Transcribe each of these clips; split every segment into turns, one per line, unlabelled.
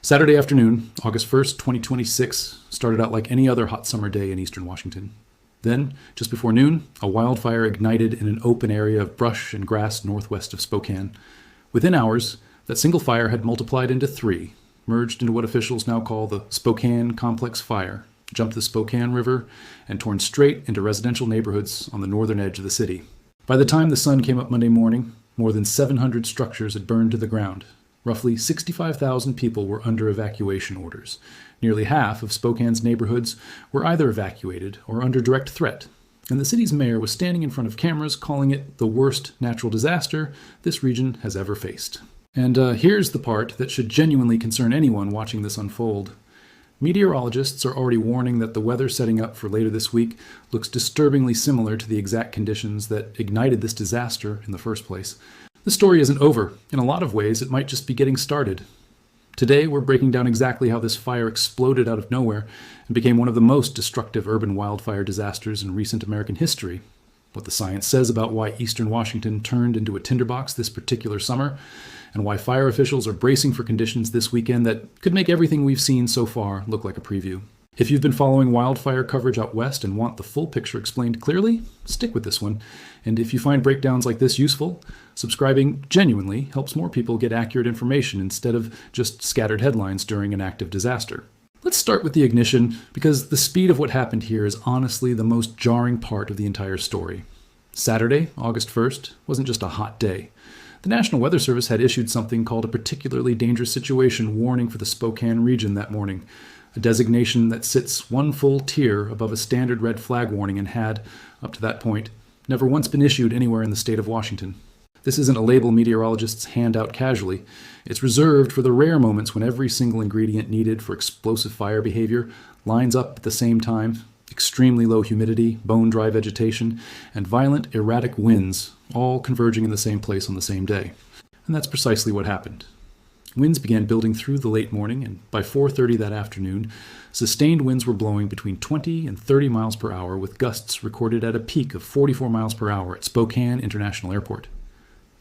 Saturday afternoon, August 1st, 2026, started out like any other hot summer day in eastern Washington. Then, just before noon, a wildfire ignited in an open area of brush and grass northwest of Spokane. Within hours, that single fire had multiplied into three, merged into what officials now call the Spokane Complex Fire, jumped the Spokane River, and torn straight into residential neighborhoods on the northern edge of the city. By the time the sun came up Monday morning, more than 700 structures had burned to the ground. Roughly 65,000 people were under evacuation orders. Nearly half of Spokane's neighborhoods were either evacuated or under direct threat, and the city's mayor was standing in front of cameras calling it the worst natural disaster this region has ever faced. And here's the part that should genuinely concern anyone watching this unfold. Meteorologists are already warning that the weather setting up for later this week looks disturbingly similar to the exact conditions that ignited this disaster in the first place. The story isn't over. In a lot of ways, it might just be getting started. Today, we're breaking down exactly how this fire exploded out of nowhere and became one of the most destructive urban wildfire disasters in recent American history, what the science says about why eastern Washington turned into a tinderbox this particular summer, and why fire officials are bracing for conditions this weekend that could make everything we've seen so far look like a preview. If you've been following wildfire coverage out west and want the full picture explained clearly, stick with this one. And if you find breakdowns like this useful, subscribing genuinely helps more people get accurate information instead of just scattered headlines during an active disaster. Let's start with the ignition, because the speed of what happened here is honestly the most jarring part of the entire story. Saturday, August 1st, wasn't just a hot day. The National Weather Service had issued something called a particularly dangerous situation warning for the Spokane region that morning, a designation that sits one full tier above a standard red flag warning and had, up to that point, never once been issued anywhere in the state of Washington. This isn't a label meteorologists hand out casually. It's reserved for the rare moments when every single ingredient needed for explosive fire behavior lines up at the same time: extremely low humidity, bone-dry vegetation, and violent, erratic winds, all converging in the same place on the same day. And that's precisely what happened. Winds began building through the late morning, and by 4:30 that afternoon, sustained winds were blowing between 20 and 30 miles per hour, with gusts recorded at a peak of 44 miles per hour at Spokane International Airport.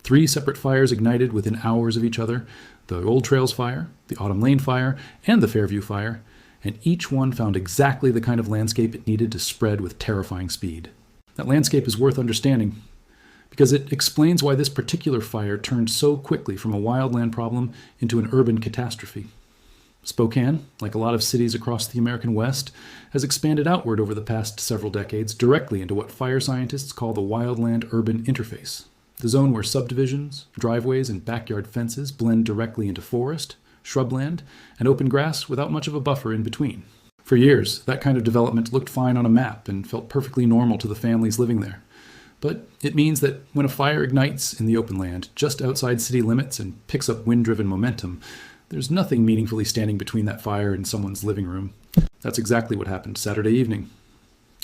3 separate fires ignited within hours of each other: the Old Trails Fire, the Autumn Lane Fire, and the Fairview Fire, and each one found exactly the kind of landscape it needed to spread with terrifying speed. That landscape is worth understanding, because it explains why this particular fire turned so quickly from a wildland problem into an urban catastrophe. Spokane, like a lot of cities across the American West, has expanded outward over the past several decades directly into what fire scientists call the wildland-urban interface, the zone where subdivisions, driveways, and backyard fences blend directly into forest, shrubland, and open grass without much of a buffer in between. For years, that kind of development looked fine on a map and felt perfectly normal to the families living there. But it means that when a fire ignites in the open land, just outside city limits, and picks up wind-driven momentum, there's nothing meaningfully standing between that fire and someone's living room. That's exactly what happened Saturday evening.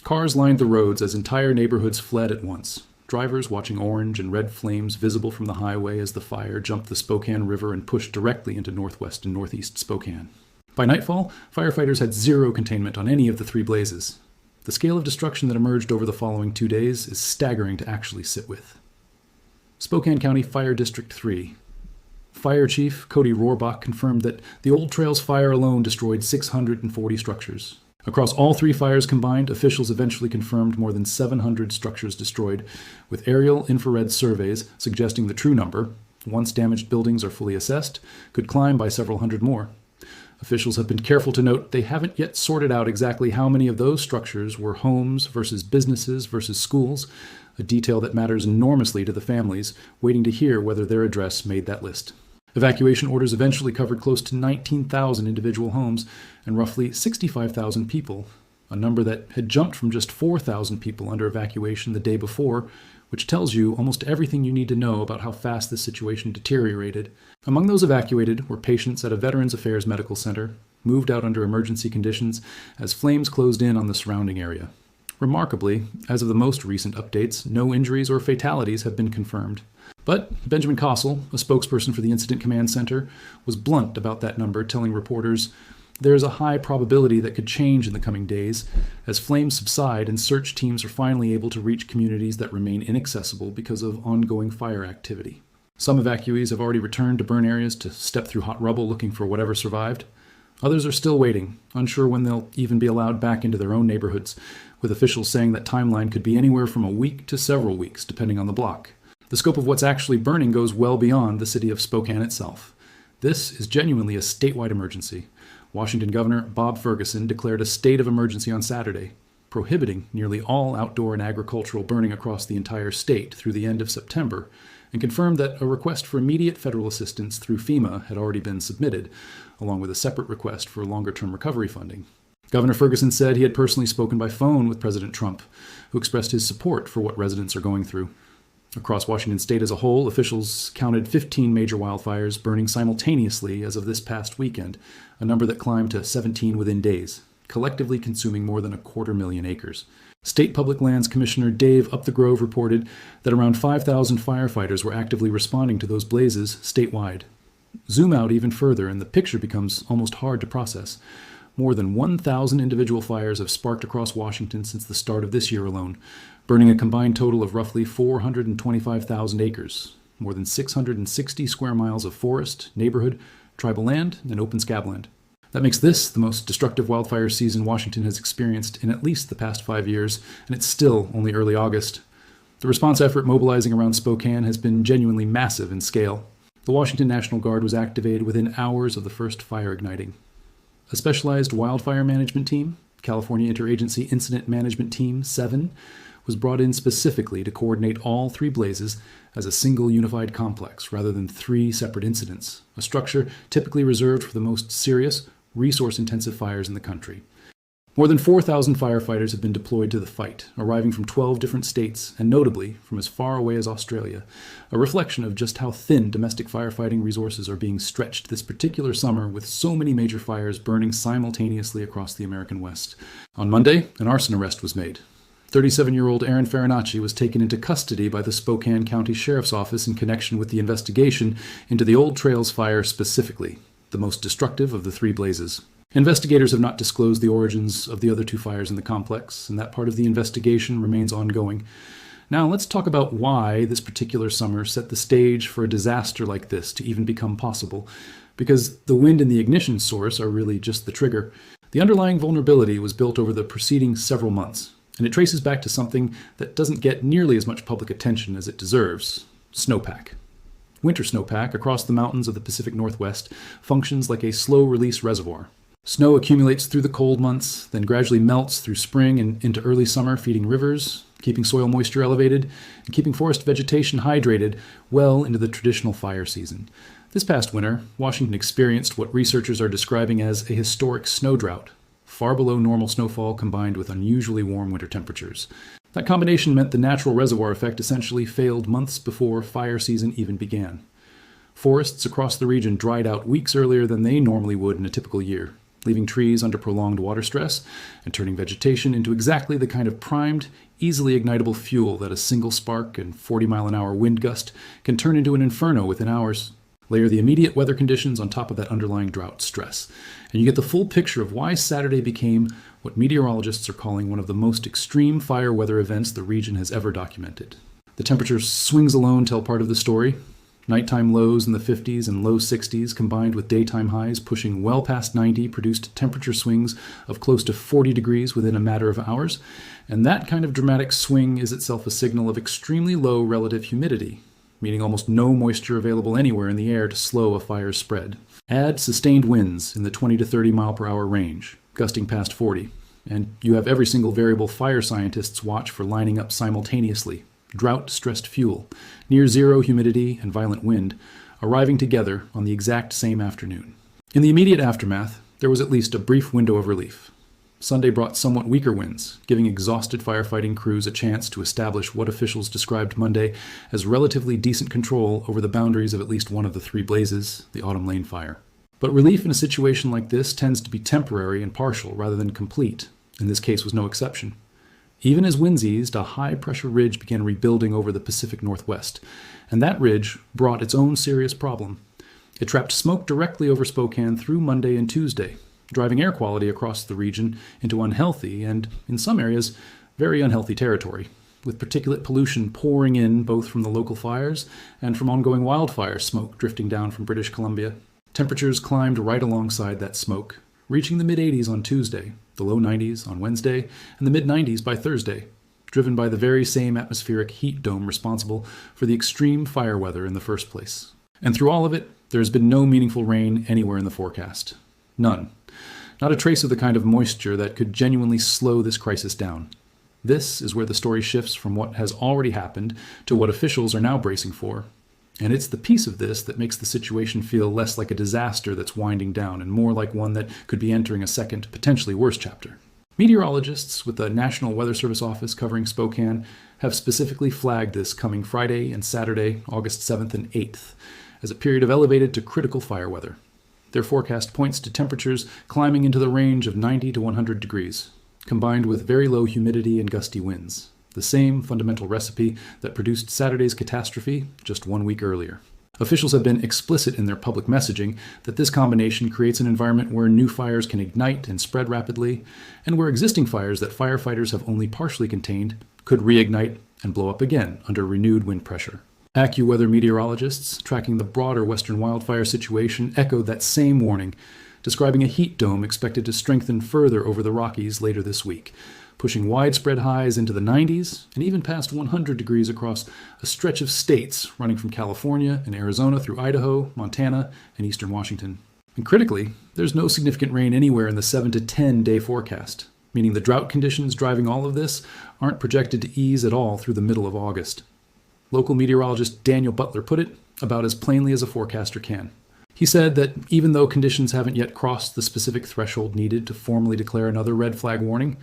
Cars lined the roads as entire neighborhoods fled at once, drivers watching orange and red flames visible from the highway as the fire jumped the Spokane River and pushed directly into northwest and northeast Spokane. By nightfall, firefighters had zero containment on any of the 3 blazes. The scale of destruction that emerged over the following 2 days is staggering to actually sit with. Spokane County Fire District 3. Fire Chief Cody Rohrbach confirmed that the Old Trails Fire alone destroyed 640 structures. Across all 3 fires combined, officials eventually confirmed more than 700 structures destroyed, with aerial infrared surveys suggesting the true number, once damaged buildings are fully assessed, could climb by several hundred more. Officials have been careful to note they haven't yet sorted out exactly how many of those structures were homes versus businesses versus schools, a detail that matters enormously to the families waiting to hear whether their address made that list. Evacuation orders eventually covered close to 19,000 individual homes and roughly 65,000 people, a number that had jumped from just 4,000 people under evacuation the day before, which tells you almost everything you need to know about how fast the situation deteriorated. Among those evacuated were patients at a Veterans Affairs Medical Center, moved out under emergency conditions as flames closed in on the surrounding area. Remarkably, as of the most recent updates, no injuries or fatalities have been confirmed. But Benjamin Kossel, a spokesperson for the Incident Command Center, was blunt about that number, telling reporters, "There is a high probability that could change in the coming days as flames subside and search teams are finally able to reach communities that remain inaccessible because of ongoing fire activity." Some evacuees have already returned to burn areas to step through hot rubble looking for whatever survived. Others are still waiting, unsure when they'll even be allowed back into their own neighborhoods, with officials saying that timeline could be anywhere from a week to several weeks, depending on the block. The scope of what's actually burning goes well beyond the city of Spokane itself. This is genuinely a statewide emergency. Washington Governor Bob Ferguson declared a state of emergency on Saturday, prohibiting nearly all outdoor and agricultural burning across the entire state through the end of September, and confirmed that a request for immediate federal assistance through FEMA had already been submitted, along with a separate request for longer-term recovery funding. Governor Ferguson said he had personally spoken by phone with President Trump, who expressed his support for what residents are going through. Across Washington state as a whole, officials counted 15 major wildfires burning simultaneously as of this past weekend, a number that climbed to 17 within days, collectively consuming more than 250,000 acres. State Public Lands Commissioner Dave Upthegrove reported that around 5,000 firefighters were actively responding to those blazes statewide. Zoom out even further, and the picture becomes almost hard to process. More than 1,000 individual fires have sparked across Washington since the start of this year alone, burning a combined total of roughly 425,000 acres, more than 660 square miles of forest, neighborhood, tribal land, and open scabland. That makes this the most destructive wildfire season Washington has experienced in at least the past 5 years, and it's still only early August. The response effort mobilizing around Spokane has been genuinely massive in scale. The Washington National Guard was activated within hours of the first fire igniting. A specialized wildfire management team, California Interagency Incident Management Team 7, was brought in specifically to coordinate all 3 blazes as a single unified complex rather than 3 separate incidents, a structure typically reserved for the most serious, resource-intensive fires in the country. More than 4,000 firefighters have been deployed to the fight, arriving from 12 different states, and notably from as far away as Australia, a reflection of just how thin domestic firefighting resources are being stretched this particular summer with so many major fires burning simultaneously across the American West. On Monday, an arson arrest was made. 37-year-old Aaron Farinacci was taken into custody by the Spokane County Sheriff's Office in connection with the investigation into the Old Trails fire specifically, the most destructive of the 3 blazes. Investigators have not disclosed the origins of the other 2 fires in the complex, and that part of the investigation remains ongoing. Now let's talk about why this particular summer set the stage for a disaster like this to even become possible, because the wind and the ignition source are really just the trigger. The underlying vulnerability was built over the preceding several months, and it traces back to something that doesn't get nearly as much public attention as it deserves: snowpack. Winter snowpack across the mountains of the Pacific Northwest functions like a slow-release reservoir. Snow accumulates through the cold months, then gradually melts through spring and into early summer, feeding rivers, keeping soil moisture elevated, and keeping forest vegetation hydrated well into the traditional fire season. This past winter, Washington experienced what researchers are describing as a historic snow drought, far below normal snowfall combined with unusually warm winter temperatures. That combination meant the natural reservoir effect essentially failed months before fire season even began. Forests across the region dried out weeks earlier than they normally would in a typical year, leaving trees under prolonged water stress and turning vegetation into exactly the kind of primed, easily ignitable fuel that a single spark and 40-mile-an-hour wind gust can turn into an inferno within hours. Layer the immediate weather conditions on top of that underlying drought stress, and you get the full picture of why Saturday became what meteorologists are calling one of the most extreme fire weather events the region has ever documented. The temperature swings alone tell part of the story. Nighttime lows in the 50s and low 60s combined with daytime highs pushing well past 90 produced temperature swings of close to 40 degrees within a matter of hours, and that kind of dramatic swing is itself a signal of extremely low relative humidity, meaning almost no moisture available anywhere in the air to slow a fire's spread. Add sustained winds in the 20 to 30 mile per hour range, gusting past 40, and you have every single variable fire scientists watch for lining up simultaneously: drought-stressed fuel, near-zero humidity, and violent wind, arriving together on the exact same afternoon. In the immediate aftermath, there was at least a brief window of relief. Sunday brought somewhat weaker winds, giving exhausted firefighting crews a chance to establish what officials described Monday as relatively decent control over the boundaries of at least one of the 3 blazes, the Autumn Lane fire. But relief in a situation like this tends to be temporary and partial rather than complete, and this case was no exception. Even as winds eased, a high-pressure ridge began rebuilding over the Pacific Northwest, and that ridge brought its own serious problem. It trapped smoke directly over Spokane through Monday and Tuesday, driving air quality across the region into unhealthy and, in some areas, very unhealthy territory, with particulate pollution pouring in both from the local fires and from ongoing wildfire smoke drifting down from British Columbia. Temperatures climbed right alongside that smoke, reaching the mid-80s on Tuesday, the low 90s on Wednesday, and the mid-90s by Thursday, driven by the very same atmospheric heat dome responsible for the extreme fire weather in the first place. And through all of it, there has been no meaningful rain anywhere in the forecast. None. Not a trace of the kind of moisture that could genuinely slow this crisis down. This is where the story shifts from what has already happened to what officials are now bracing for. And it's the piece of this that makes the situation feel less like a disaster that's winding down and more like one that could be entering a second, potentially worse chapter. Meteorologists with the National Weather Service office covering Spokane have specifically flagged this coming Friday and Saturday, August 7th and 8th, as a period of elevated to critical fire weather. Their forecast points to temperatures climbing into the range of 90 to 100 degrees, combined with very low humidity and gusty winds, the same fundamental recipe that produced Saturday's catastrophe just 1 week earlier. Officials have been explicit in their public messaging that this combination creates an environment where new fires can ignite and spread rapidly, and where existing fires that firefighters have only partially contained could reignite and blow up again under renewed wind pressure. AccuWeather meteorologists tracking the broader western wildfire situation echoed that same warning, describing a heat dome expected to strengthen further over the Rockies later this week, pushing widespread highs into the 90s and even past 100 degrees across a stretch of states running from California and Arizona through Idaho, Montana, and eastern Washington. And critically, there's no significant rain anywhere in the 7 to 10 day forecast, meaning the drought conditions driving all of this aren't projected to ease at all through the middle of August. Local meteorologist Daniel Butler put it about as plainly as a forecaster can. He said that even though conditions haven't yet crossed the specific threshold needed to formally declare another red flag warning,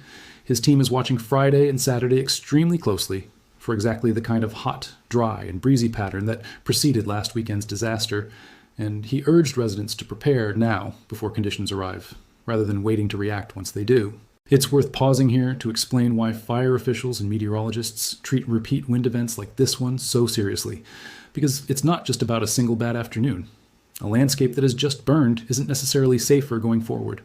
his team is watching Friday and Saturday extremely closely for exactly the kind of hot, dry, and breezy pattern that preceded last weekend's disaster, and he urged residents to prepare now before conditions arrive, rather than waiting to react once they do. It's worth pausing here to explain why fire officials and meteorologists treat repeat wind events like this one so seriously, because it's not just about a single bad afternoon. A landscape that has just burned isn't necessarily safer going forward.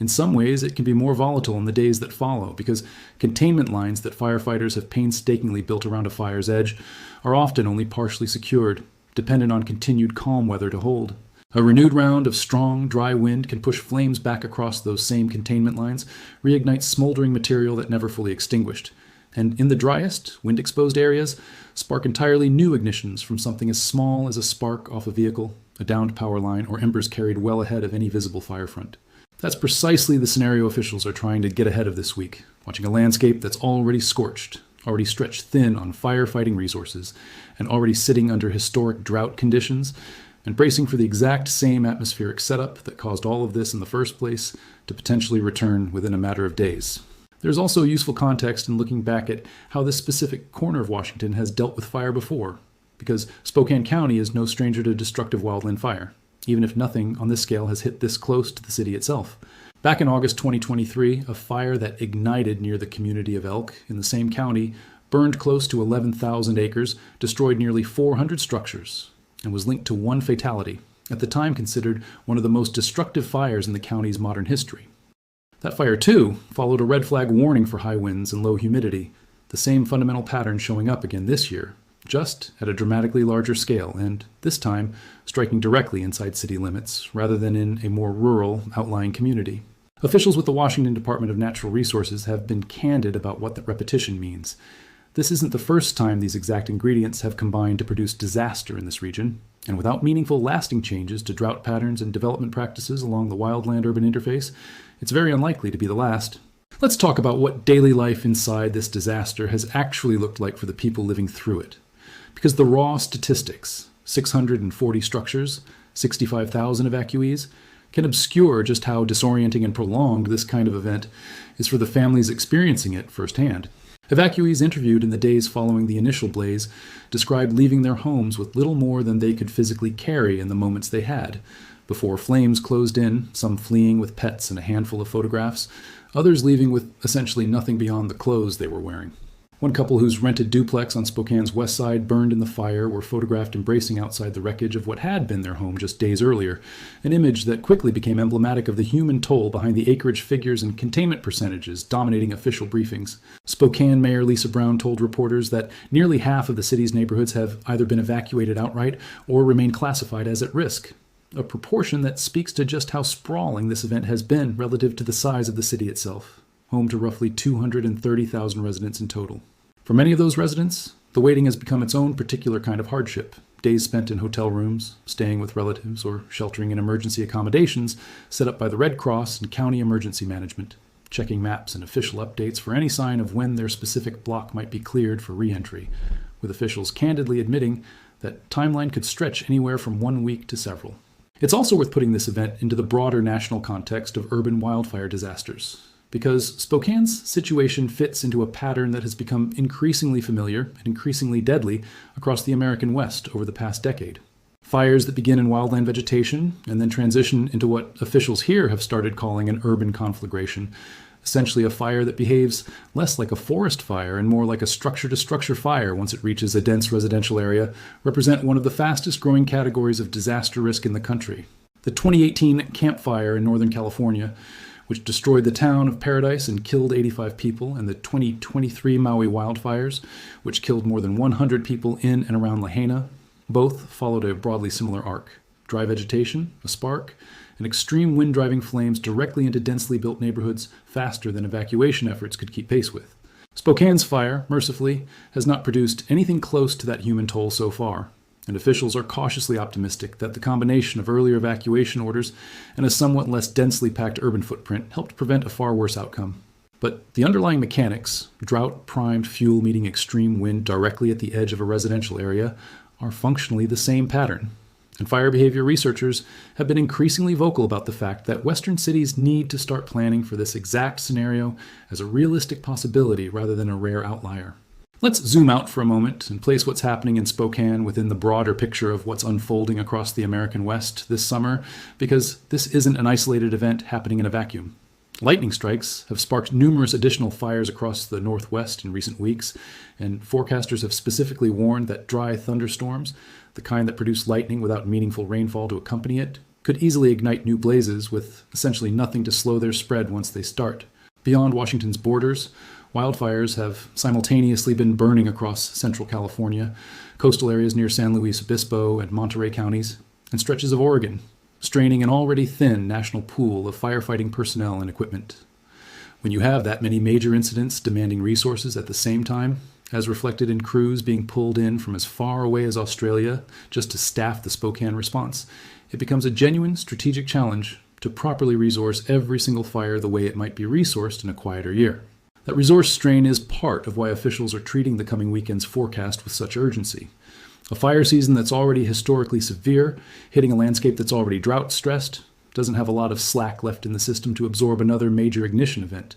In some ways, it can be more volatile in the days that follow, because containment lines that firefighters have painstakingly built around a fire's edge are often only partially secured, dependent on continued calm weather to hold. A renewed round of strong, dry wind can push flames back across those same containment lines, reignite smoldering material that never fully extinguished, and in the driest, wind-exposed areas, spark entirely new ignitions from something as small as a spark off a vehicle, a downed power line, or embers carried well ahead of any visible fire front. That's precisely the scenario officials are trying to get ahead of this week, watching a landscape that's already scorched, already stretched thin on firefighting resources, and already sitting under historic drought conditions, and bracing for the exact same atmospheric setup that caused all of this in the first place to potentially return within a matter of days. There's also useful context in looking back at how this specific corner of Washington has dealt with fire before, because Spokane County is no stranger to destructive wildland fire, even if nothing on this scale has hit this close to the city itself. Back in August 2023, a fire that ignited near the community of Elk in the same county burned close to 11,000 acres, destroyed nearly 400 structures, and was linked to one fatality, at the time considered one of the most destructive fires in the county's modern history. That fire, too, followed a red flag warning for high winds and low humidity, the same fundamental pattern showing up again this year, just at a dramatically larger scale, and this time striking directly inside city limits, rather than in a more rural, outlying community. Officials with the Washington Department of Natural Resources have been candid about what that repetition means. This isn't the first time these exact ingredients have combined to produce disaster in this region, and without meaningful lasting changes to drought patterns and development practices along the wildland-urban interface, it's very unlikely to be the last. Let's talk about what daily life inside this disaster has actually looked like for the people living through it. Because the raw statistics, 640 structures, 65,000 evacuees, can obscure just how disorienting and prolonged this kind of event is for the families experiencing it firsthand. Evacuees interviewed in the days following the initial blaze described leaving their homes with little more than they could physically carry in the moments they had, before flames closed in, some fleeing with pets and a handful of photographs, others leaving with essentially nothing beyond the clothes they were wearing. One couple whose rented duplex on Spokane's west side burned in the fire were photographed embracing outside the wreckage of what had been their home just days earlier, an image that quickly became emblematic of the human toll behind the acreage figures and containment percentages dominating official briefings. Spokane Mayor Lisa Brown told reporters that nearly half of the city's neighborhoods have either been evacuated outright or remain classified as at risk, a proportion that speaks to just how sprawling this event has been relative to the size of the city itself, home to roughly 230,000 residents in total. For many of those residents, the waiting has become its own particular kind of hardship. Days spent in hotel rooms, staying with relatives, or sheltering in emergency accommodations set up by the Red Cross and County Emergency Management, checking maps and official updates for any sign of when their specific block might be cleared for re-entry, with officials candidly admitting that timeline could stretch anywhere from 1 week to several. It's also worth putting this event into the broader national context of urban wildfire disasters, because Spokane's situation fits into a pattern that has become increasingly familiar and increasingly deadly across the American West over the past decade. Fires that begin in wildland vegetation and then transition into what officials here have started calling an urban conflagration, essentially a fire that behaves less like a forest fire and more like a structure-to-structure fire once it reaches a dense residential area, represent one of the fastest growing categories of disaster risk in the country. The 2018 Camp Fire in Northern California, which destroyed the town of Paradise and killed 85 people, and the 2023 Maui wildfires, which killed more than 100 people in and around Lahaina, both followed a broadly similar arc. Dry vegetation, a spark, and extreme wind-driving flames directly into densely built neighborhoods faster than evacuation efforts could keep pace with. Spokane's fire, mercifully, has not produced anything close to that human toll so far, and officials are cautiously optimistic that the combination of earlier evacuation orders and a somewhat less densely packed urban footprint helped prevent a far worse outcome. But the underlying mechanics, drought-primed fuel meeting extreme wind directly at the edge of a residential area, are functionally the same pattern. And fire behavior researchers have been increasingly vocal about the fact that Western cities need to start planning for this exact scenario as a realistic possibility rather than a rare outlier. Let's zoom out for a moment and place what's happening in Spokane within the broader picture of what's unfolding across the American West this summer, because this isn't an isolated event happening in a vacuum. Lightning strikes have sparked numerous additional fires across the Northwest in recent weeks, and forecasters have specifically warned that dry thunderstorms, the kind that produce lightning without meaningful rainfall to accompany it, could easily ignite new blazes with essentially nothing to slow their spread once they start. Beyond Washington's borders, wildfires have simultaneously been burning across central California, coastal areas near San Luis Obispo and Monterey counties, and stretches of Oregon, straining an already thin national pool of firefighting personnel and equipment. When you have that many major incidents demanding resources at the same time, as reflected in crews being pulled in from as far away as Australia just to staff the Spokane response, it becomes a genuine strategic challenge to properly resource every single fire the way it might be resourced in a quieter year. That resource strain is part of why officials are treating the coming weekend's forecast with such urgency. A fire season that's already historically severe, hitting a landscape that's already drought-stressed, doesn't have a lot of slack left in the system to absorb another major ignition event.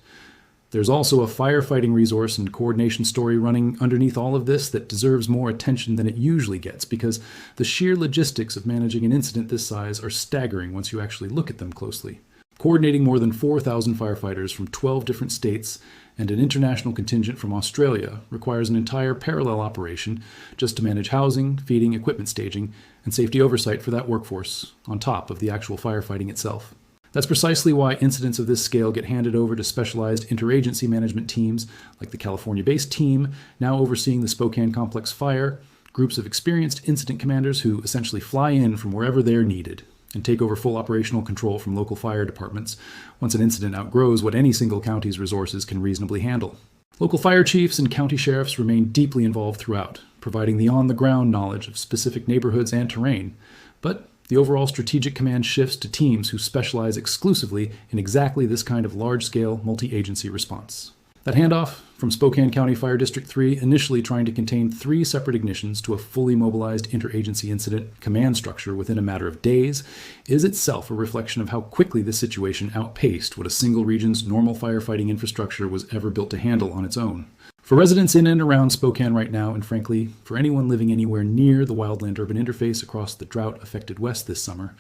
There's also a firefighting resource and coordination story running underneath all of this that deserves more attention than it usually gets, because the sheer logistics of managing an incident this size are staggering once you actually look at them closely. Coordinating more than 4,000 firefighters from 12 different states and an international contingent from Australia requires an entire parallel operation just to manage housing, feeding, equipment staging, and safety oversight for that workforce, on top of the actual firefighting itself. That's precisely why incidents of this scale get handed over to specialized interagency management teams like the California-based team, now overseeing the Spokane Complex Fire, groups of experienced incident commanders who essentially fly in from wherever they're needed and take over full operational control from local fire departments once an incident outgrows what any single county's resources can reasonably handle. Local fire chiefs and county sheriffs remain deeply involved throughout, providing the on-the-ground knowledge of specific neighborhoods and terrain, but the overall strategic command shifts to teams who specialize exclusively in exactly this kind of large-scale, multi-agency response. That handoff from Spokane County Fire District 3, initially trying to contain 3 separate ignitions to a fully mobilized interagency incident command structure within a matter of days, is itself a reflection of how quickly this situation outpaced what a single region's normal firefighting infrastructure was ever built to handle on its own. For residents in and around Spokane right now, and frankly, for anyone living anywhere near the wildland-urban interface across the drought-affected West this summer,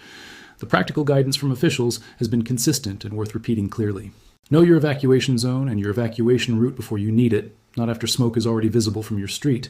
the practical guidance from officials has been consistent and worth repeating clearly. Know your evacuation zone and your evacuation route before you need it, not after smoke is already visible from your street.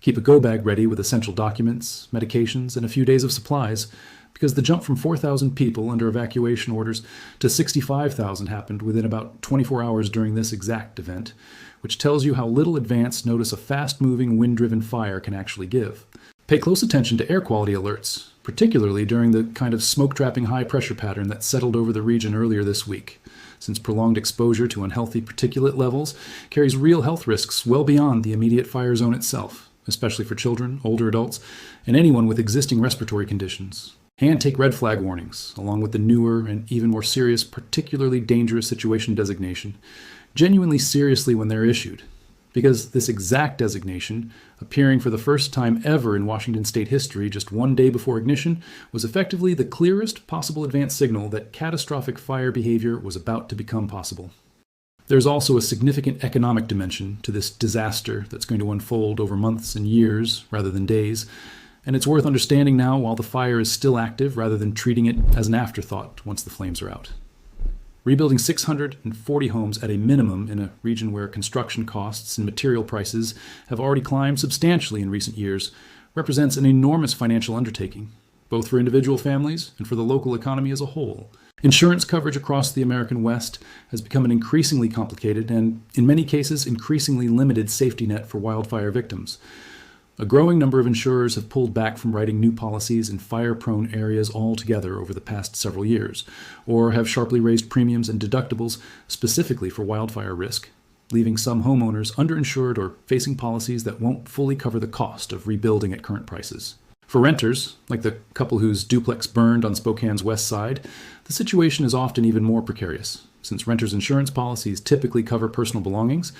Keep a go bag ready with essential documents, medications, and a few days of supplies, because the jump from 4,000 people under evacuation orders to 65,000 happened within about 24 hours during this exact event, which tells you how little advance notice a fast-moving, wind-driven fire can actually give. Pay close attention to air quality alerts, particularly during the kind of smoke-trapping high-pressure pattern that settled over the region earlier this week, since prolonged exposure to unhealthy particulate levels carries real health risks well beyond the immediate fire zone itself, especially for children, older adults, and anyone with existing respiratory conditions. And take red flag warnings, along with the newer and even more serious, particularly dangerous situation designation, genuinely seriously when they're issued. Because this exact designation, appearing for the first time ever in Washington state history just one day before ignition, was effectively the clearest possible advance signal that catastrophic fire behavior was about to become possible. There's also a significant economic dimension to this disaster that's going to unfold over months and years rather than days, and it's worth understanding now while the fire is still active rather than treating it as an afterthought once the flames are out. Rebuilding 640 homes at a minimum in a region where construction costs and material prices have already climbed substantially in recent years represents an enormous financial undertaking, both for individual families and for the local economy as a whole. Insurance coverage across the American West has become an increasingly complicated and, in many cases, increasingly limited safety net for wildfire victims. A growing number of insurers have pulled back from writing new policies in fire-prone areas altogether over the past several years, or have sharply raised premiums and deductibles specifically for wildfire risk, leaving some homeowners underinsured or facing policies that won't fully cover the cost of rebuilding at current prices. For renters, like the couple whose duplex burned on Spokane's west side, the situation is often even more precarious, since renters' insurance policies typically cover personal belongings,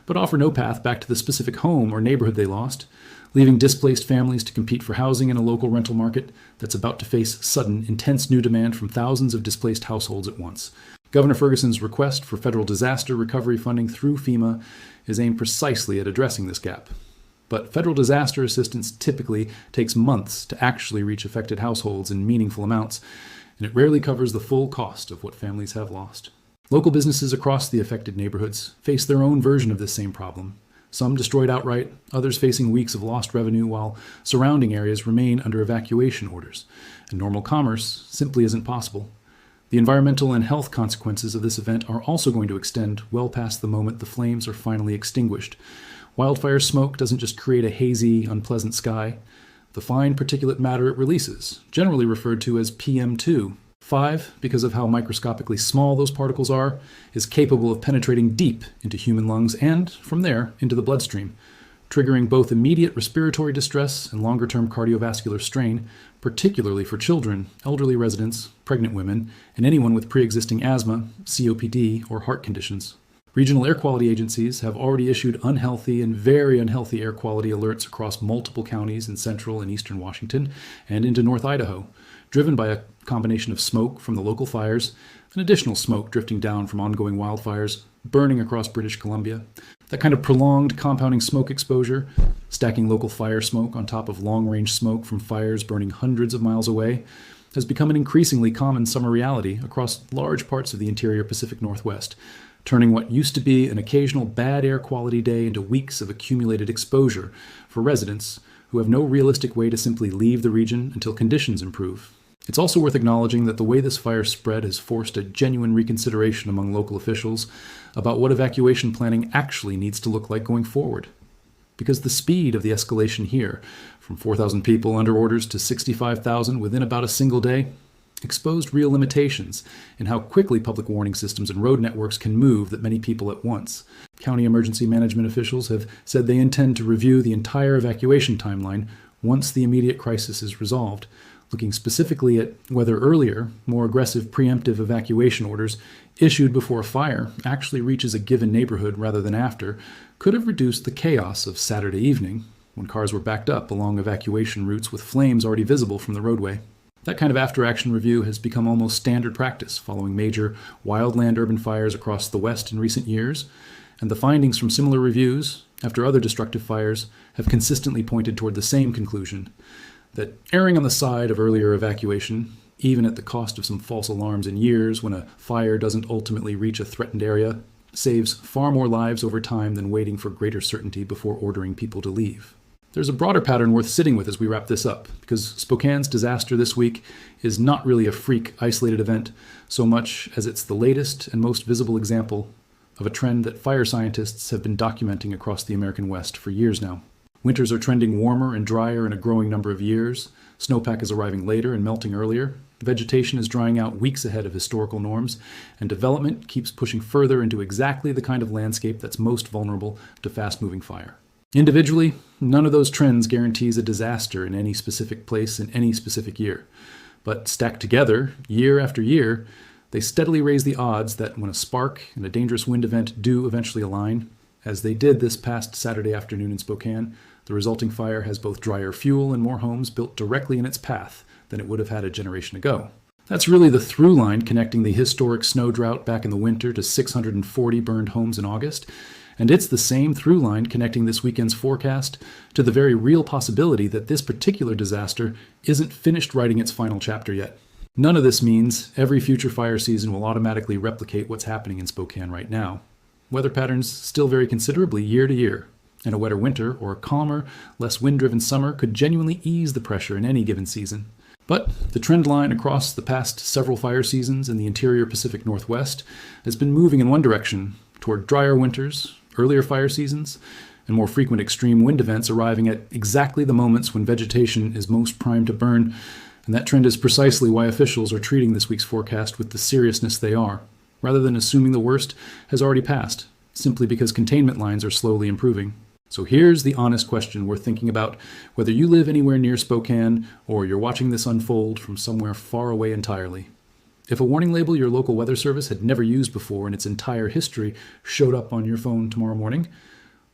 but offer no path back to the specific home or neighborhood they lost, leaving displaced families to compete for housing in a local rental market that's about to face sudden, intense new demand from thousands of displaced households at once. Governor Ferguson's request for federal disaster recovery funding through FEMA is aimed precisely at addressing this gap. But federal disaster assistance typically takes months to actually reach affected households in meaningful amounts, and it rarely covers the full cost of what families have lost. Local businesses across the affected neighborhoods face their own version of this same problem. Some destroyed outright, others facing weeks of lost revenue, while surrounding areas remain under evacuation orders, and normal commerce simply isn't possible. The environmental and health consequences of this event are also going to extend well past the moment the flames are finally extinguished. Wildfire smoke doesn't just create a hazy, unpleasant sky. The fine particulate matter it releases, generally referred to as PM2, 5, because of how microscopically small those particles are, is capable of penetrating deep into human lungs and, from there, into the bloodstream, triggering both immediate respiratory distress and longer-term cardiovascular strain, particularly for children, elderly residents, pregnant women, and anyone with pre-existing asthma, COPD, or heart conditions. Regional air quality agencies have already issued unhealthy and very unhealthy air quality alerts across multiple counties in central and eastern Washington and into North Idaho, driven by a combination of smoke from the local fires and additional smoke drifting down from ongoing wildfires burning across British Columbia. That kind of prolonged compounding smoke exposure, stacking local fire smoke on top of long-range smoke from fires burning hundreds of miles away, has become an increasingly common summer reality across large parts of the interior Pacific Northwest, turning what used to be an occasional bad air quality day into weeks of accumulated exposure for residents who have no realistic way to simply leave the region until conditions improve. It's also worth acknowledging that the way this fire spread has forced a genuine reconsideration among local officials about what evacuation planning actually needs to look like going forward. Because the speed of the escalation here, from 4,000 people under orders to 65,000 within about a single day, exposed real limitations in how quickly public warning systems and road networks can move that many people at once. County emergency management officials have said they intend to review the entire evacuation timeline once the immediate crisis is resolved, looking specifically at whether earlier, more aggressive preemptive evacuation orders issued before a fire actually reaches a given neighborhood rather than after could have reduced the chaos of Saturday evening when cars were backed up along evacuation routes with flames already visible from the roadway. That kind of after-action review has become almost standard practice following major wildland urban fires across the West in recent years, and the findings from similar reviews after other destructive fires have consistently pointed toward the same conclusion, that erring on the side of earlier evacuation, even at the cost of some false alarms in years when a fire doesn't ultimately reach a threatened area, saves far more lives over time than waiting for greater certainty before ordering people to leave. There's a broader pattern worth sitting with as we wrap this up, because Spokane's disaster this week is not really a freak, isolated event so much as it's the latest and most visible example of a trend that fire scientists have been documenting across the American West for years now. Winters are trending warmer and drier in a growing number of years. Snowpack is arriving later and melting earlier. Vegetation is drying out weeks ahead of historical norms, and development keeps pushing further into exactly the kind of landscape that's most vulnerable to fast-moving fire. Individually, none of those trends guarantees a disaster in any specific place in any specific year. But stacked together, year after year, they steadily raise the odds that when a spark and a dangerous wind event do eventually align, as they did this past Saturday afternoon in Spokane, the resulting fire has both drier fuel and more homes built directly in its path than it would have had a generation ago. That's really the through line connecting the historic snow drought back in the winter to 640 burned homes in August, and it's the same through line connecting this weekend's forecast to the very real possibility that this particular disaster isn't finished writing its final chapter yet. None of this means every future fire season will automatically replicate what's happening in Spokane right now. Weather patterns still vary considerably year to year, and a wetter winter or a calmer, less wind-driven summer could genuinely ease the pressure in any given season. But the trend line across the past several fire seasons in the interior Pacific Northwest has been moving in one direction, toward drier winters, earlier fire seasons, and more frequent extreme wind events arriving at exactly the moments when vegetation is most primed to burn, and that trend is precisely why officials are treating this week's forecast with the seriousness they are, rather than assuming the worst has already passed, simply because containment lines are slowly improving. So here's the honest question worth thinking about, whether you live anywhere near Spokane or you're watching this unfold from somewhere far away entirely. If a warning label your local weather service had never used before in its entire history showed up on your phone tomorrow morning,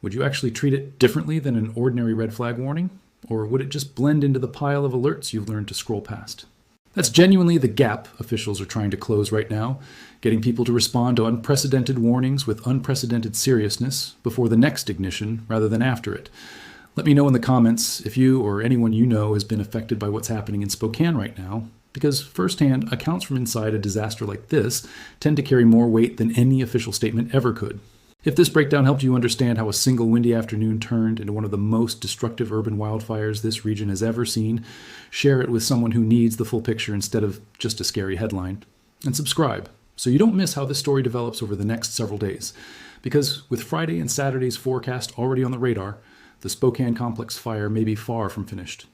would you actually treat it differently than an ordinary red flag warning? Or would it just blend into the pile of alerts you've learned to scroll past? That's genuinely the gap officials are trying to close right now, getting people to respond to unprecedented warnings with unprecedented seriousness before the next ignition rather than after it. Let me know in the comments if you or anyone you know has been affected by what's happening in Spokane right now, because firsthand accounts from inside a disaster like this tend to carry more weight than any official statement ever could. If this breakdown helped you understand how a single windy afternoon turned into one of the most destructive urban wildfires this region has ever seen, share it with someone who needs the full picture instead of just a scary headline. And subscribe, so you don't miss how this story develops over the next several days. Because with Friday and Saturday's forecast already on the radar, the Spokane Complex Fire may be far from finished.